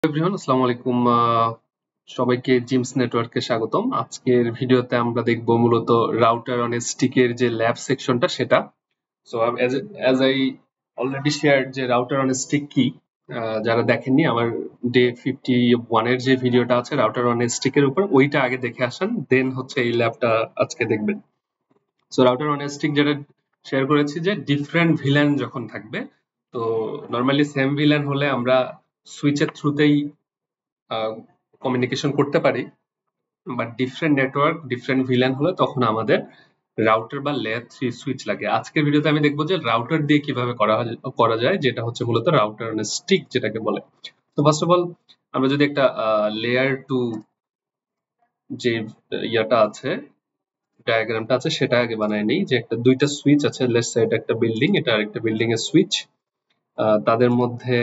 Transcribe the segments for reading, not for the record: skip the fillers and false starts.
Everyone আসসালামু আলাইকুম। সবাইকে জিমস নেটওয়ার্কে স্বাগতম। আজকের ভিডিওতে আমরা দেখব মূলত রাউটার অন এ স্টিকের যে ল্যাব সেকশনটা সেটা। So as I already share যে রাউটার অন এ স্টিক কি, যারা দেখেননি আমার ডে 51 এর যে ভিডিওটা আছে রাউটার অন এ স্টিকের উপর, ওইটা আগে দেখে আসেন, দেন হচ্ছে এই ল্যাবটা আজকে দেখবেন। So router on a stick যেটা শেয়ার করেছি যে ডিফারেন্ট ভিলেন যখন থাকবে, তো নর্মালি সেম ভিলেন হলে আমরা সুইচের থ্রুতেই কমিউনিকেশন করতে পারি, but different network different villain হলে তখন আমাদের রাউটার বা লেয়ার 3 সুইচ লাগে। আজকের ভিডিওতে আমি দেখবো যে রাউটার দিয়ে কিভাবে করা যায়, যেটা হচ্ছে মূলত রাউটার অন স্টিক যেটাকে বলে। তো ফার্স্ট অফ অল আমরা যদি একটা লেয়ার 2 যে ইয়াটা আছে, ডায়াগ্রামটা আছে, সেটা আগে বানায় নিই। যে একটা দুইটা সুইচ আছে, লেটস সে এটা একটা বিল্ডিং, এটা আরেকটা বিল্ডিং এর সুইচ, তাদের মধ্যে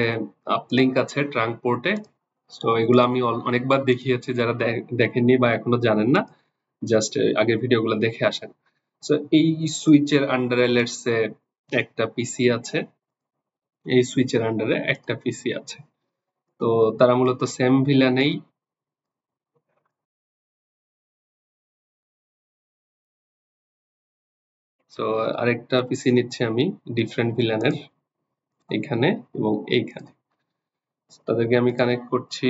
আপলিঙ্ক আছে ট্রাঙ্ক পোর্টে। তো এগুলো আমি অনেকবার দেখিয়েছি, যারা দেখেননি বা এখনো জানেন না জাস্ট আগের ভিডিওগুলো দেখে আসেন। সো এই সুইচের আন্ডারে লেটস সে একটা পিসি আছে, এই সুইচের আন্ডারে একটা পিসি আছে। তো তারা মূলত সেম ভিলেনেই তো আরেকটা পিসি নিচ্ছে আমি ডিফারেন্ট ভিলেনের এখানে এবং এইখানে। তাদেরকে আমি কানেক্ট করছি।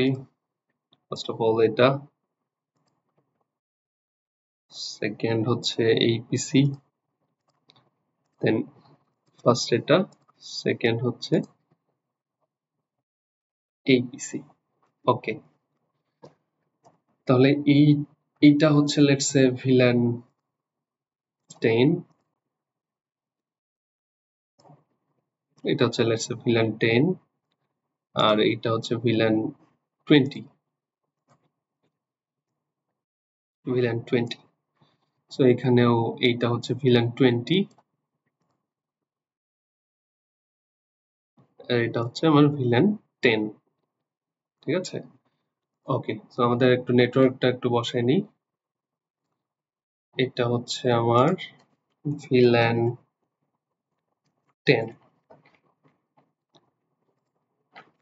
ফার্স্ট অফ অল এটা, সেকেন্ড হচ্ছে এই পিসি, দেন ফার্স্ট এটা, সেকেন্ড হচ্ছে এই পিসি। ওকে, তাহলে এইটা হচ্ছে লেটস সে ভিলেন 10, এটা হচ্ছে লেটস সে ভিলেন 10, আর এইটা হচ্ছে ভিলেন 20, ভিলেন 20। সো এখানেও এইটা হচ্ছে ভিলেন 20, আর এটা হচ্ছে আমার ভিলেন 10। ঠিক আছে, ওকে। সো আমাদের একটু নেটওয়ার্কটা একটু বসাই নিই। এটা হচ্ছে আমার ভিলেন 10,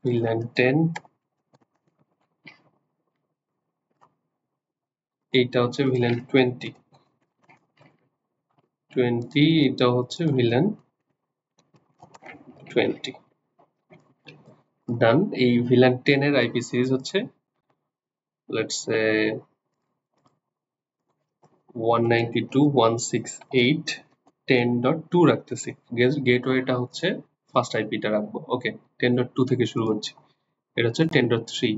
ভিলেন 10, এইটা হচ্ছে ভিলেন 20, এটা হচ্ছে ভিলেন 20। ডান। এই ভিলেন 10 এর আইপি সিরিজ হচ্ছে লেটস সে 192.168.10.2 রাখতেছি। গেটওয়েটা হচ্ছে ফার্স্ট আইপিটা রাখবো। ওকে, 10.2 থেকে শুরু করছি। এটা হচ্ছে 10.3।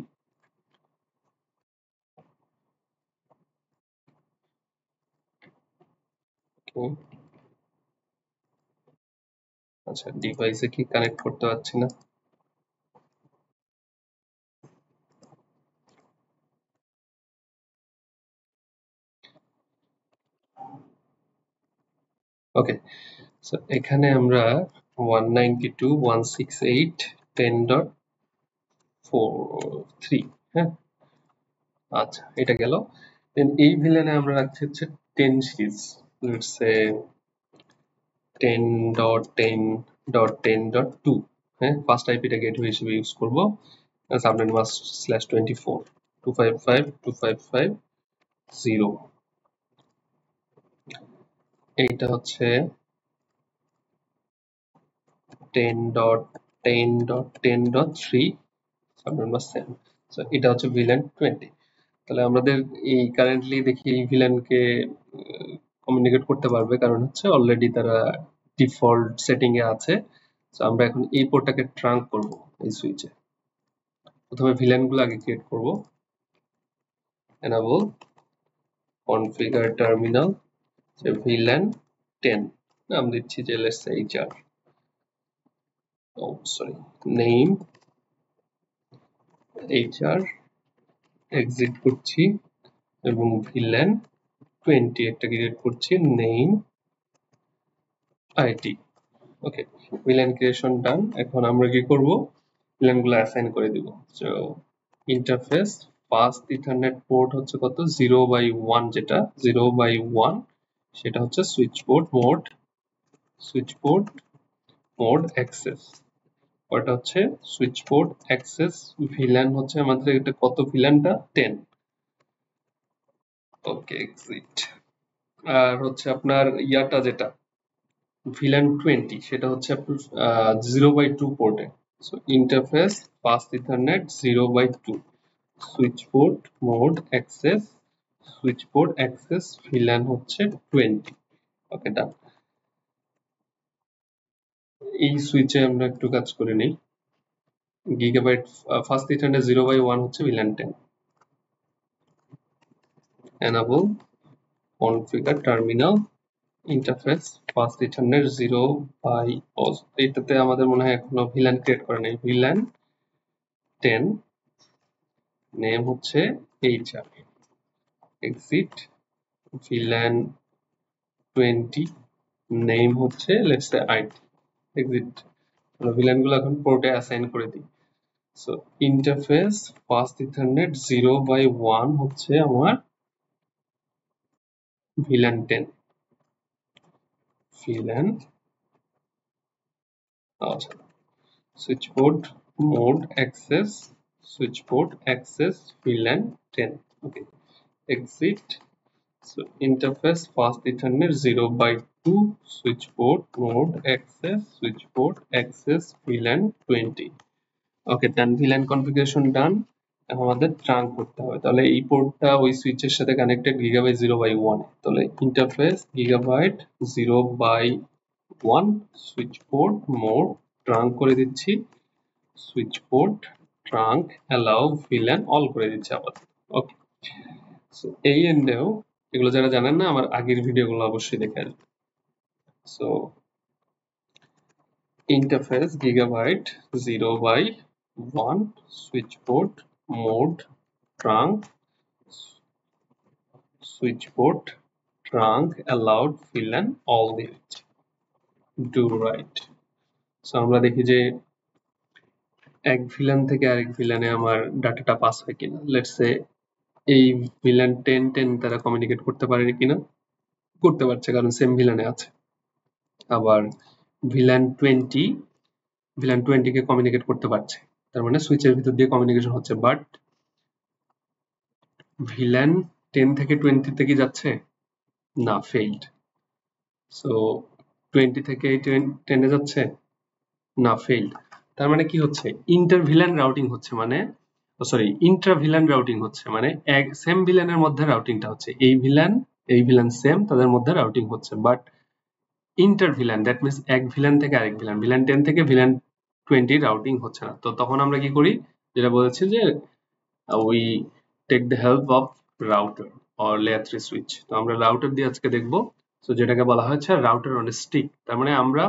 আচ্ছা, ডিভাইসে কি কানেক্ট করতে পারছি না। ওকে, সো এখানে আমরা 192.168.10.43, হ্যাঁ। আচ্ছা, এটা গেল। দেন এই ভিলেনে আমরা রাখছি হচ্ছে 10 সিরিজ, লেটস সে 10.10.10.2, হ্যাঁ। ফার্স্ট আইপিটা গেটওয়ে হিসেবে ইউজ করবো। Subnet mask /24 255.255.0। এইটা হচ্ছে 10.10.10.3, সাবনেট মাস্ক 7। সো এটা হচ্ছে ভিলেন 20। তাহলে আমাদের এই কারেন্টলি দেখি এই ভিলেনকে কমিউনিকেট করতে পারবে, কারণ হচ্ছে অলরেডি তারা ডিফল্ট সেটিং এ আছে। তো আমরা এখন এই পোর্টটাকে ট্রাঙ্ক করব এই সুইচে। প্রথমে ভিলেন গুলো আগে ক্রিয়েট করব। enable configure terminal, যে ভিলেন 10 নাম দিচ্ছি যে let's say HR, oh sorry, name HR, exit করছি এবং ভিলেন 20 একটা ক্রিয়েট করছি, name IT. Okay, VLAN creation done. এখন আমরা কি করব, ভিলেন গুলো অ্যাসাইন করে দিব। So interface fast ethernet port হচ্ছে কত, 0/1, যেটা 0/1 সেটা হচ্ছে switch port mode, switch port mode access. ওটা হচ্ছে সুইচ পোর্ট অ্যাক্সেস ভিল্যান হচ্ছে আমাদের এটা কত ভিল্যানটা 10। ওকে এক্সিট। আর হচ্ছে আপনার ইয়াটা যেটা ভিল্যান 20 সেটা হচ্ছে আপনার 0/2 পোর্টে। So interface fast ethernet 0/2 switch port mode access switch port access VLAN হচ্ছে 20। ওকে ডান। এই সুইচে আমরা একটু কাজ করে নিই। গিগাবাইট ফাস্ট ইথারনেট 0/1 হচ্ছে ভিল্যান 10। enable configure terminal interface fast ethernet 0 এটাতে আমাদের মনে হয় এখনো ভিল্যান ক্রিয়েট করে নাই। ভিল্যান 10 নেম হচ্ছে HR এক্সিট। ভিল্যান 20 নেম হচ্ছে লেটস সে IT এক্সিট। ভিল্যান গুলো এখন পোর্টে অ্যাসাইন করে দিই। সো ইন্টারফেস ফাস্ট ইথারনেট 0/1 হচ্ছে আমার VLAN 10 VLAN switch port mode access switch port access VLAN 10। Okay exit. So interface fast ethernet 0/2 switch port mode access switch port access VLAN 20. Okay, then VLAN configuration done. এখন আমাদের trunk করতে হবে। তাহলে এই পোর্টটা ওই সুইচের সাথে কানেক্টেড গিগাবাইট 0/1। তাহলে interface gigabyte 0/1 switch port mode trunk করে দিচ্ছি। Switch port trunk allow VLAN all করে দিচ্ছি আবার। ওকে, সো এই এন্ডেও এগুলো যারা জানেন না আমার আগের ভিডিওগুলো অবশ্যই দেখে আসবেন। So interface gigabyte 0/1 switch port mode trunk switch port trunk allowed VLAN all দিয়ে দিচ্ছি। Do right. সো আমরা দেখি যে এক ভিলান থেকে আরেক ভিলানে আমার ডাটাটা পাস হয় কিনা। লেটস সে এই ভিলান 10 তারা কমিউনিকেট করতে পারে কিনা, করতে পারছে কারণ সেম ভিলানে আছে। আবার ভিলান 20 কে কমিউনিকেট করতে পারছে, তার মানে সুইচের ভিতর দিয়ে কমিউনিকেশন হচ্ছে। বাট ভিলান 10 থেকে 20 তে কি যাচ্ছে না, ফেইল্ড। সো 20 থেকে 10 এ যাচ্ছে না, ফেইল্ড। তার মানে কি হচ্ছে, ইন্টার ভিলান রাউটিং হচ্ছে, মানে সরি ইন্ট্রা ভিলান রাউটিং হচ্ছে, মানে এক সেম ভিলানের মধ্যে রাউটিংটা হচ্ছে। এই ভিলান সেম, তাদের মধ্যে রাউটিং হচ্ছে। But inter villain that means এক ভিলান থেকে আরেক ভিলান, ভিলান 10 থেকে ভিলান 20 রাউটিং হচ্ছে না। তো তখন আমরা কি করি, যেটা বলেছি যে we take the help of router or layer 3 switch. তো আমরা রাউটার দিয়ে আজকে দেখবো। তো যেটাকে বলা হচ্ছে রাউটার অন স্টিক। তার মানে আমরা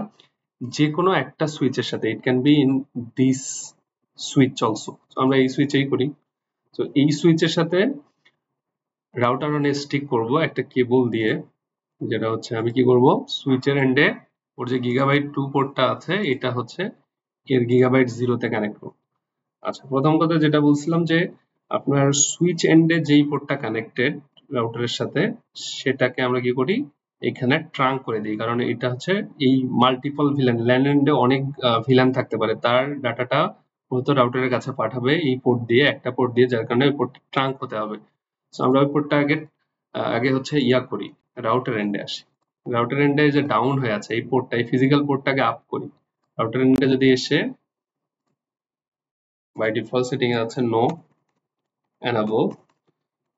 যে কোনো একটা সুইচের সাথে, it can be in this switch also, আমরা এই সুইচেই করি। তো এই সুইচের সাথে রাউটার অন স্টিক করব একটা কেবল দিয়ে, যেটা হচ্ছে আমি কি করব, সুইচের এন্ডে ওর যে গিগাবাইট 2 পোর্টটা আছে এটা হচ্ছে এর গিগাবাইট 0 তে কানেক্ট করব। আচ্ছা, প্রথম কথা যেটা বলছিলাম যে আপনার সুইচ এন্ডে যেই পোর্টটা কানেক্টেড রাউটারের সাথে, সেটাকে আমরা কি করি, এখানে ট্রাঙ্ক করে দিই। কারণ এটা হচ্ছে এই মাল্টিপল ভিলান, ল্যান এন্ডে অনেক ভিলান থাকতে পারে, তার ডাটাটা মূলত রাউটারের কাছে পাঠাবে এই পোর্ট দিয়ে, একটা পোর্ট দিয়ে, যার কারণে ওই পোর্টটা ট্রাঙ্ক হতে হবে। সো আমরা ওই পোর্টটা আগে হচ্ছে ইয়া করি, রাউটার এন্ডে আসি। রাউটার এন্ডে যে ডাউন হয়ে আছে এই পোর্টটা, এই ফিজিক্যাল পোর্টটাকে আপ করি। রাউটার এন্ডে যদি এসে বাই ডিফল্ট সেটিং এ আছে নো, enable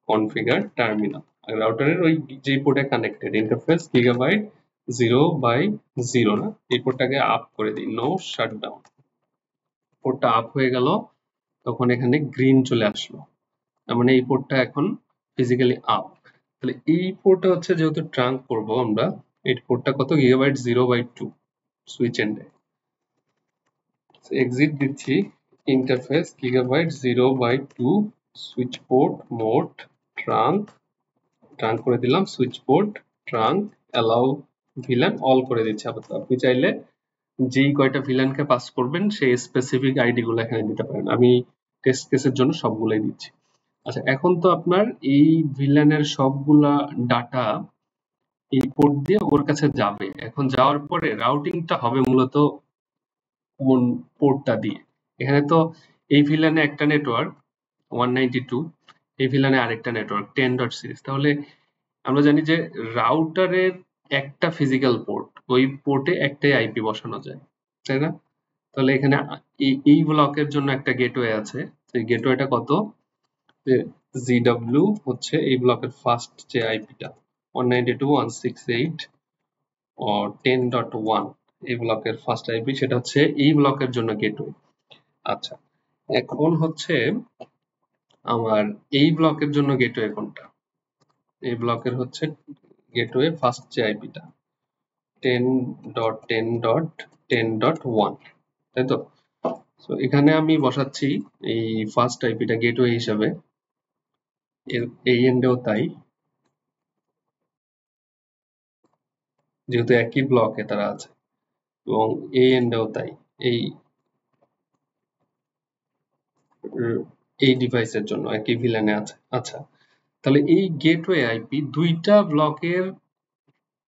configure terminal। আর রাউটারের ওই যে পোর্টে কানেক্টেড ইন্টারফেস গিগাবাইট 0/0 না, এই পোর্টটাকে আপ করে দিই, নো শাটডাউন। পোর্টটা আপ হয়ে গেল, তখন এখানে গ্রিন চলে আসলো, তার মানে এই পোর্টটা এখন ফিজিক্যালি আপ। তাহলে এই পোর্টটা হচ্ছে যেহেতু ট্রাঙ্ক করব আমরা, এই পোর্টটা কত, গিগাবাইট 0/2 সুইচ এন্ডে। এক্সিট দিচ্ছি, interface gigabyte 0/2 switch port mode trunk করে দিলাম, switch port trunk allow villain all করে দিচ্ছি আপাতত। আপনি চাইলে যেই কয়টা ভিলানকে পাস করবেন সেই স্পেসিফিক আইডি গুলো এখানে দিতে পারেন, আমি টেস্ট কেসের জন্য সবগুলাই দিচ্ছি। আচ্ছা, এখন তো আপনার এই ভিলানের সবগুলা ডাটা এই পোর্ট দিয়ে ওর কাছে যাবে। এখন যাওয়ার পরে রাউটিংটা হবে মূলত কোন পোর্টটা দিয়ে। এখানে তো এই ভিলানে একটা নেটওয়ার্ক 192, এই ভিলানে আরেকটা নেটওয়ার্ক 10 সিরিজ। তাহলে আমরা জানি যে রাউটারের একটা ফিজিক্যাল পোর্ট, ওই পোর্টে একটাই আইপি বসানো যায়, তাই না? তাহলে এখানে এই ব্লকের জন্য একটা গেটওয়ে আছে, সেই গেটওয়েটা কত, যে জিডব্লিউ হচ্ছে এই ব্লকের ফার্স্ট যে আইপিটা 192.168.10.1, এই ব্লকের ফার্স্ট আইপি, সেটা হচ্ছে এই ব্লকের জন্য গেটওয়ে। আচ্ছা, এখন হচ্ছে আমার এই ব্লকের জন্য গেটওয়ে কোনটা? এই ব্লকের হচ্ছে গেটওয়ে ফার্স্ট যে আইপিটা 10.10.10.1, তাই তো? সো এখানে আমি বসাচ্ছি এই ফার্স্ট আইপিটা গেটওয়ে হিসাবে, এই এন্ডেও তাই, যেহেতু একই ব্লকে তারা আছে, এবং এই এন্ডেও তাই, এই এই ডিভাইসের জন্য একই ভিলানে আছে। আচ্ছা, তাহলে এই গেটওয়ে আইপি দুইটা ব্লকের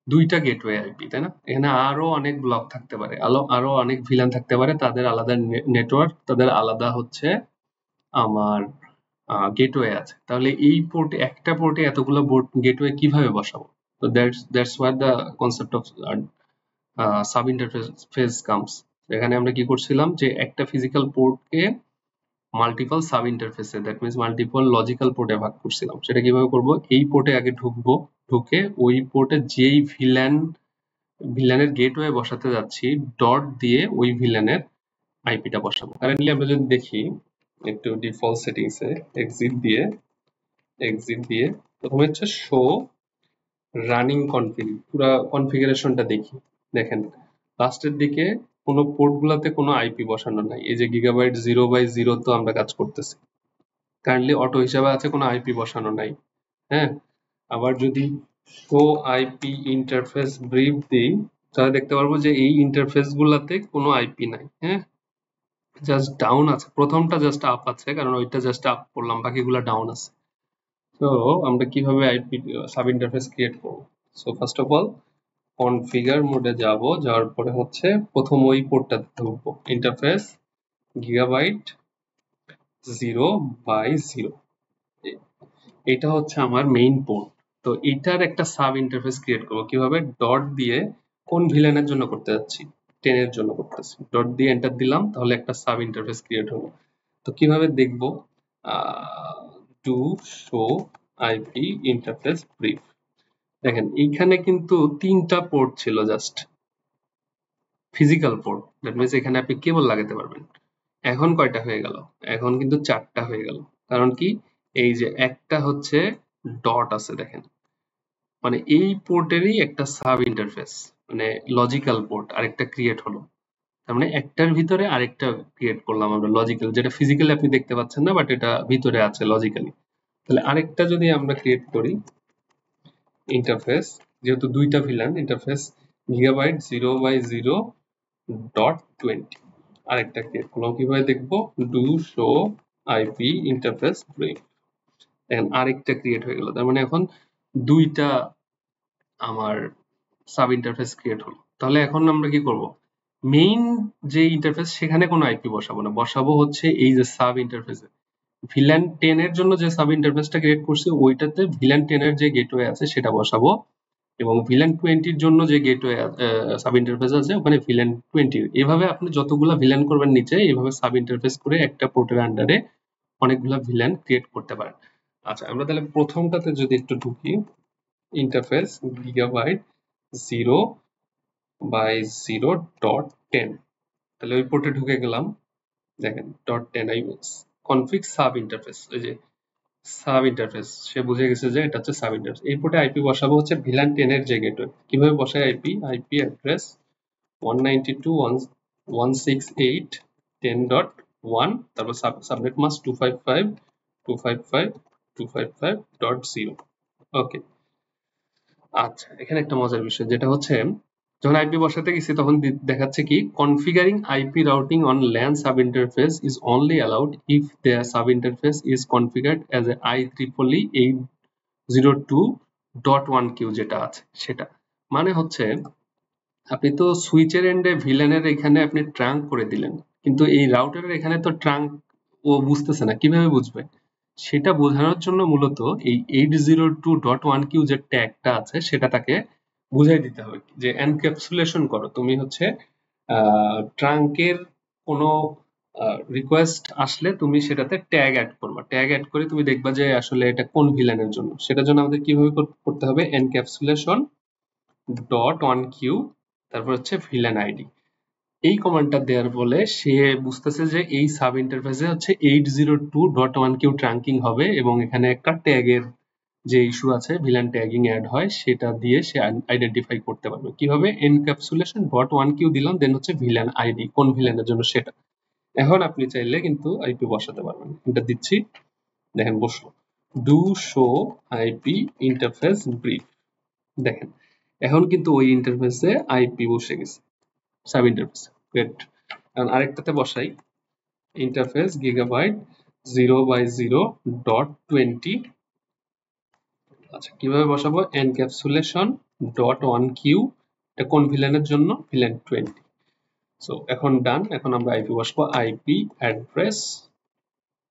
দুইটা গেটওয়ে আইপি, তাই না? এখানে আরো অনেক ব্লক থাকতে পারে, আরো অনেক ভিলান থাকতে পারে, তাদের আলাদা নেটওয়ার্ক, তাদের আলাদা হচ্ছে আমার গেটওয়ে আছে। তাহলে এই পোর্টে, একটা পোর্টে এতগুলো গেটওয়ে কিভাবে বসাবো? তো that's where the concept of sub interface comes. এখানে আমরা কি করছিলাম, যে একটা ফিজিক্যাল পোর্টকে মাল্টিপল সাব ইন্টারফেসে, দ্যাট মিনস মাল্টিপল লজিক্যাল পোর্টে ভাগ করছিলাম। সেটা কিভাবে করব? এই পোর্টে আগে ঢুকবো, ঢুকে ওই পোর্টে যেই ভিলানের গেটওয়ে বসাতে যাচ্ছি, ডট দিয়ে ওই ভিলানের আইপিটা বসাবো। কারেন্টলি আমরা যদি দেখি একটু ডিফল্ট সেটিংসে এক্সিট দিয়ে প্রথমে হচ্ছে শো রানিং কনফিগ, পুরো কনফিগারেশনটা দেখি। দেখেন লাস্টের দিকে কোনো পোর্ট গুলাতে কোনো আইপি বসানো নাই। এই যে গিগাবাইট 0/0 তো আমরা কাজ করতেছি, কারেন্টলি অটো হিসাবে আছে, কোনো আইপি বসানো নাই। হ্যাঁ, আবার যদি শো আইপি ইন্টারফেস ব্রিফ দিই, তাহলে দেখতে পারবো যে এই ইন্টারফেস গুলাতে কোনো আইপি নাই। হ্যাঁ, জাস্ট ডাউন আছে, প্রথমটা জাস্ট আপ আছে, কারণ ওইটা জাস্ট আপ করলাম, বাকিগুলা ডাউন আছে। তো আমরা কিভাবে আইপি সাব ইন্টারফেস ক্রিয়েট করব? So first of all configure মোডে যাব, যাওয়ার পরে হচ্ছে প্রথম ওই পোর্টটাতে ঢুকবো, ইন্টারফেস গিগাবাইট 0/0, এটা হচ্ছে আমার মেইন পোর্ট। তো এটার একটা সাব ইন্টারফেস ক্রিয়েট করবো কিভাবে? ডট দিয়ে, কোন ভিলেনের জন্য করতে যাচ্ছি? 10 এর জন্য করতেছি। ডট দিয়ে এন্টার দিলাম, তাহলে একটা সাব ইন্টারফেস ক্রিয়েট হলো। তো কিভাবে দেখবো? Do show IP interface brief. দেখেন এইখানে কিন্তু 3টা পোর্ট ছিল, just physical port, that means এখানে আপনি কেবল লাগাতে পারবেন। এখন কয়টা হয়ে গেল? এখন কিন্তু 4টা হয়ে গেল। কারণ কি? এই যে একটা হচ্ছে ডট আছে, দেখেন, মানে এই পোর্টেরই একটা সাব ইন্টারফেস, মানে লজিক্যাল পোর্ট আরেকটা ক্রিয়েট হলো। তার মানে একটার ভিতরে আরেকটা ক্রিয়েট করলাম আমরা লজিক্যাল, যেটা ফিজিক্যালি আপনি দেখতে পাচ্ছেন না, বাট এটা ভিতরে আছে লজিক্যালি। তাহলে আরেকটা যদি আমরা ক্রিয়েট করি ইন্টারফেস, যেহেতু দুইটা ভিলান, ইন্টারফেস গিগাবাইট 0/0.20, আরেকটা ক্রিয়েট করলাম। কিভাবে দেখবো? Do show IP interface brief. দেখেন আরেকটা ক্রিয়েট হয়ে গেল, তার মানে এখন দুইটা আমার সাব ইন্টারফেস ক্রিয়েট হলো। তাহলে এখন আমরা কি করব? মেইন যে ইন্টারফেস, সেখানে কোনো আইপি বসাবো না, বসাবো হচ্ছে এই যে সাব ইন্টারফেসে ভিলান 10 এর জন্য যে সাব ইন্টারফেসটা ক্রিয়েট করছি, ওইটাতে ভিলান 10 এর যে গেটওয়ে আছে সেটা বসাবো, এবং ভিলান 20 এর জন্য যে গেটওয়ে সাব ইন্টারফেস আছে ওখানে ভিলান 20। এভাবে আপনি যতগুলা ভিলান করবেন নিচে, এইভাবে সাব ইন্টারফেস করে একটা পোর্টের আন্ডারে অনেকগুলা ভিলান ক্রিয়েট করতে পারেন। আচ্ছা, আমরা তাহলে প্রথমটাতে যদি একটু ঢুকি, ইন্টারফেস গিগাবাইট 0/0.10, তাহলে ওই পোর্টে ঢুকে গেলাম। দেখেন .10 আই কনফিগ সাব ইন্টারফেস, এই যে সাব ইন্টারফেস, সে বুঝে গেছে যে এটা হচ্ছে সাব ইন্টারফেস। এই পোর্টে আইপি বসাবো হচ্ছে ভিলান 10 এর যে গেটওয়ে। কিভাবে বসায় আইপি? আইপি অ্যাড্রেস 192.168.10.1, তারপর সাবনেট মাস্ক 255.255.255.0। ওকে, আচ্ছা, এখানে একটা মজার বিষয় যেটা হচ্ছে, যখন আইপি বসাতে গেছি তখন দেখাচ্ছে কি, configuring IP routing on LAN sub interface is only allowed if their sub interface is configured as a IEEE 802.1Q, যেটা আছে সেটা। মানে হচ্ছে আপনি তো সুইচের এন্ডে ভিলেনের এখানে আপনি ট্রাঙ্ক করে দিলেন, কিন্তু এই রাউটারের এখানে তো ট্রাঙ্ক ও বুঝতেছে না, কিভাবে বুঝবে? সেটা বোঝানোর জন্য মূলত এই 802.1q যে ট্যাগটা আছে সেটা তাকে বুঝাই দিতে হবে যে এনক্যাপসুলেশন করো, তুমি হচ্ছে ট্রাঙ্কের কোনো রিকোয়েস্ট আসলে তুমি সেটাতে ট্যাগ অ্যাড করবা, ট্যাগ অ্যাড করে তুমি দেখবা যে আসলে এটা কোন ভিলেনের জন্য। সেটার জন্য আমাদের কিভাবে করতে হবে, এনক্যাপসুলেশন ডট ওয়ান কিউ তারপর হচ্ছে ভিলেন আইডি। এই কমান্ডটা দেওয়ার ফলে সে বুঝতেছে যে এই সাব ইন্টারফেসে হচ্ছে 802.1q ট্র্যাঙ্কিং হবে এবং এখানে একটা ট্যাগের যে ইস্যু আছে, ভিলেন ট্যাগিং অ্যাড হয়, সেটা দিয়ে সে আইডেন্টিফাই করতে পারবে। কিভাবে, এনক্যাপসুলেশন ডট ওয়ান কিউ দিলাম, দেন হচ্ছে ভিলেন আইডি, কোন ভিলেনের জন্য সেটা। এখন আপনি চাইলে কিন্তু আইপি বসাতে পারবেন। এটা দিচ্ছি, দেখেন বসলো, do show IP interface brief. দেখেন এখন কিন্তু ওই ইন্টারফেসে আইপি বসে গেছে, সাব ইন্টারফেস। গ্রেট। এখন আরেকটাতে বসাই, ইন্টারফেস গিগাবাইট 0/0.20। আচ্ছা কিভাবে বসাবো, এনক্যাপসুলেশন ডট ওয়ান কিউ, এটা কোন ভিলেনের জন্য, ভিলেন 20। সো এখন ডান। এখন আমরা আইপি বসবো, আইপি অ্যাড্রেস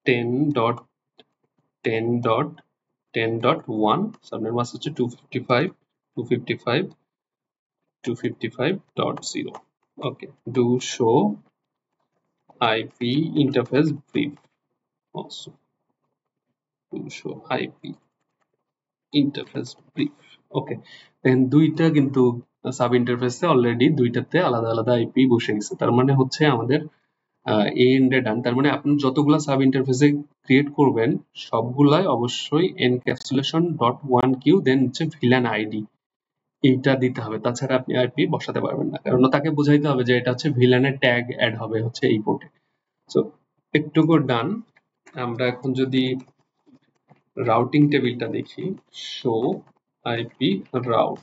10.10.10.1, সাবনেট মাস্ক হচ্ছে 255.255.255.0। Okay, do show IP interface brief also to show IP interface brief. Okay, দেখেন দুইটা কিন্তু সাব ইন্টারফেসে অলরেডি দুইটাতে আলাদা আলাদা আইপি বসে গেছে। তার মানে হচ্ছে আমাদের এ এন্ডে ডান। তার মানে আপনি যতগুলা সাব ইন্টারফেসে ক্রিয়েট করবেন সবগুলাই অবশ্যই encapsulation dot one Q then হচ্ছে ভিলেন আইডি, এইটা দিতে হবে, তাছাড়া আপনি আইপি বসাতে পারবেন না, কারণ তাকে বুঝাইতে হবে যে এটা হচ্ছে ভিলেনের ট্যাগ অ্যাড হবে হচ্ছে এই পোর্টে। সো একটুকু ডান। আমরা এখন যদি রাউটিং টেবিলটা দেখি, শো আইপি রাউট।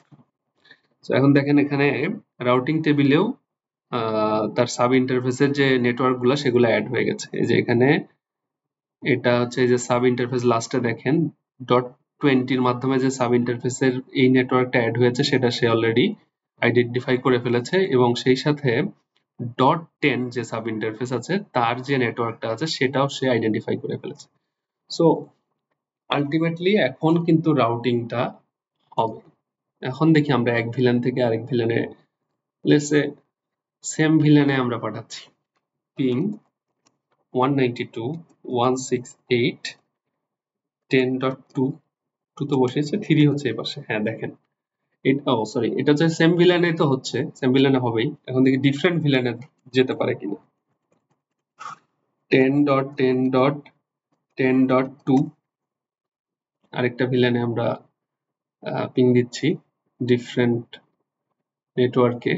এখন দেখেন এখানে রাউটিং টেবিলেও তার সাব ইন্টারফেসের যে নেটওয়ার্ক গুলো সেগুলো অ্যাড হয়ে গেছে। এই যে এখানে এটা হচ্ছে এই যে সাব ইন্টারফেস লাস্টে দেখেন .20 মাধ্যমে যে সাব ইন্টারফেসের এই নেটওয়ার্কটা অ্যাড হয়েছে সেটা সে অলরেডি আইডেন্টিফাই করে ফেলেছে, এবং সেই সাথে .10 যে সাব ইন্টারফেস আছে তার যে নেটওয়ার্কটা আছে সেটাও সে আইডেন্টিফাই করে ফেলেছে। সো আলটিমেটলি এখন কিন্তু রাউটিংটা হবে। এখন দেখি আমরা এক ভিলেন থেকে আরেক ভিলেনে, লেটস সে সেম ভিলেনে আমরা পাঠাচ্ছি পিং 192.168.10.2, 2 তো বসেছে, 3 হচ্ছে এই পাশে। হ্যাঁ দেখেন এটা, ও সরি, এটা হচ্ছে সেম ভিলেনে তো হচ্ছে, সেম ভিলেনে হবেই। এখন দেখি ডিফারেন্ট ভিলেনে যেতে পারে কিনা। 10.10.10.2 আরেকটা ভিলেনে আমরা পিং দিচ্ছি ডিফারেন্ট নেটওয়ার্কে।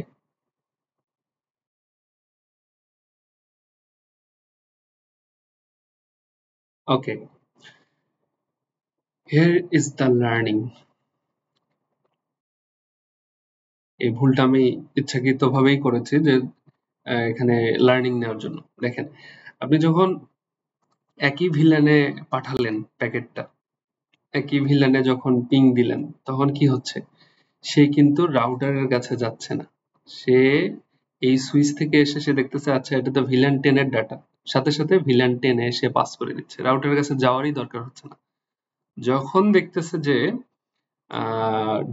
ওকে, হিয়ার ইজ দ্য লার্নিং। এই ভুলটা আমি ইচ্ছাকৃতভাবেই করেছি যে এখানে লার্নিং নেওয়ার জন্য। দেখেন আপনি যখন একই ভিলেনে পাঠালেন প্যাকেটটা, একই ভিলেনে যখন পিং দিলেন, তখন কি হচ্ছে, সে কিন্তু রাউটারের কাছে যাচ্ছে না, সে এই সুইচ থেকে এসে সে দেখতেছে আচ্ছা এটা তো ভিলেন 10 এর ডাটা, সাথে সাথে ভিলেন 10 এ সে পাস করে দিচ্ছে, রাউটারের কাছে যাওয়ারই দরকার হচ্ছে না। যখন দেখতেছে যে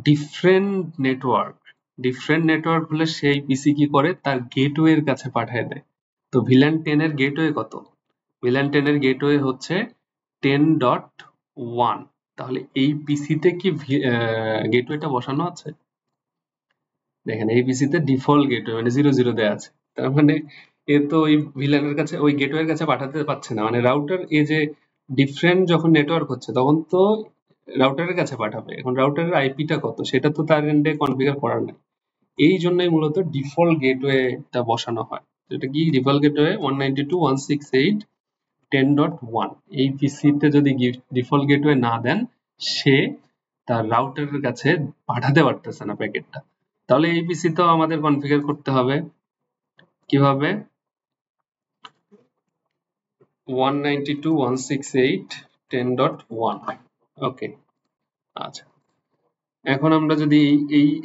ডিফারেন্ট নেটওয়ার্ক, ডিফারেন্ট নেটওয়ার্ক হলে সেই পিসি কি করে, তার গেটওয়ে এর কাছে পাঠিয়ে দেয়। তো ভিলেন 10 এর গেটওয়ে কত, ভিলেন 10 এর গেটওয়ে হচ্ছে 10.1। তাহলে এই পিসিতে কি গেটওয়েটা বসানো আছে? দেখেন এই পিসিতে ডিফল্ট গেটওয়ে মানে 00 দেয়া আছে। তার মানে এ তো ওই ভিলেনের কাছে ওই গেটওয়ের কাছে পাঠাতে পারছে না, মানে রাউটার এ যে ডিফারেন্ট যখন নেটওয়ার্ক হচ্ছে তখন তো রাউটারের কাছে পাঠাবে। এখন রাউটারের আইপিটা কত সেটা তো তার এন্ডে কনফিগার করার নাই, এই জন্যই মূলত ডিফল্ট গেটওয়েটা বসানো হয়। যেটা কি ডিফল্ট গেটওয়ে 192.168.10.1। এই পিসিতে যদি ডিফল্ট গেটওয়ে না দেন, সে তার রাউটারের কাছে পাঠাতে পারতেছে না প্যাকেটটা। তাহলে এই পিসি তো আমাদের কনফিগার করতে হবে কিভাবে, 192.168.10.1। ওকে, আচ্ছা এখন আমরা যদি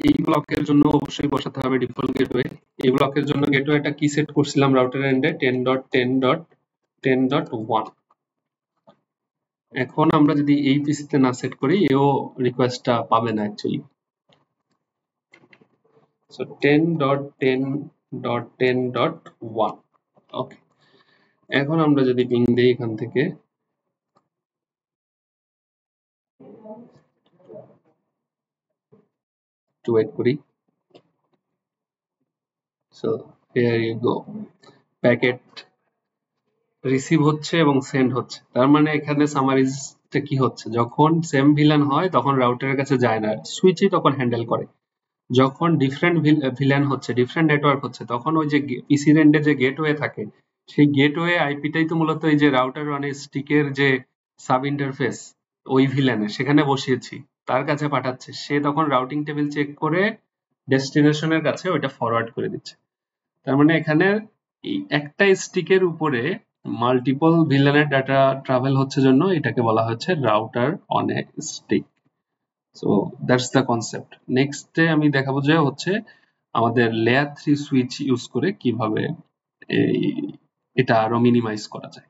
এই ব্লকের জন্য অবশ্যই বসাতে হবে ডিফল্ট গেটওয়ে। এই ব্লকের জন্য গেটওয়েটা কি সেট করছিলাম রাউটার এন্ডে 10.10.10.1। এখন আমরা যদি এই পিসিতে না সেট করি এও রিকোয়েস্টটা পাবে না অ্যাকচুয়ালি। সো 10.10.10.1 ওকে। এখন আমরা যদি পিং দেই এখান থেকে, একটু ওয়েট করি। So here you go, packet receive হচ্ছে এবং সেন্ড হচ্ছে। তার মানে এখানে সামারিজটা কি হচ্ছে, যখন সেম ভিলান হয় তখন রাউটারের কাছে যায় না, সুইচই তখন হ্যান্ডেল করে। যখন ডিফারেন্ট ভিলান হচ্ছে, ডিফারেন্ট নেটওয়ার্ক হচ্ছে, তখন ওই যে পিসি রেন্ডে যে গেটওয়ে থাকে, সেই গেটওয়ে আইপিটাই তো মূলত এই যে রাউটার মানে স্টিকের যে সাব ইন্টারফেস ওই ভিলানে সেখানে বসিয়েছি, তার কাছে পাঠাচ্ছে। সে তখন রাউটিং টেবিল চেক করে ডেস্টিনেশনের কাছে ওইটা ফরওয়ার্ড করে দিচ্ছে। তার মানে এখানে এই একটা স্টিকের উপরে মাল্টিপল ভিলানের ডাটা ট্রাভেল হচ্ছে জন্য এটাকে বলা হচ্ছে router on a stick. So that's the concept. নেক্সটে আমি দেখাবো যে হচ্ছে আমাদের লেয়ার 3 সুইচ ইউজ করে কিভাবে এটা আরো মিনিমাইজ করা যায়।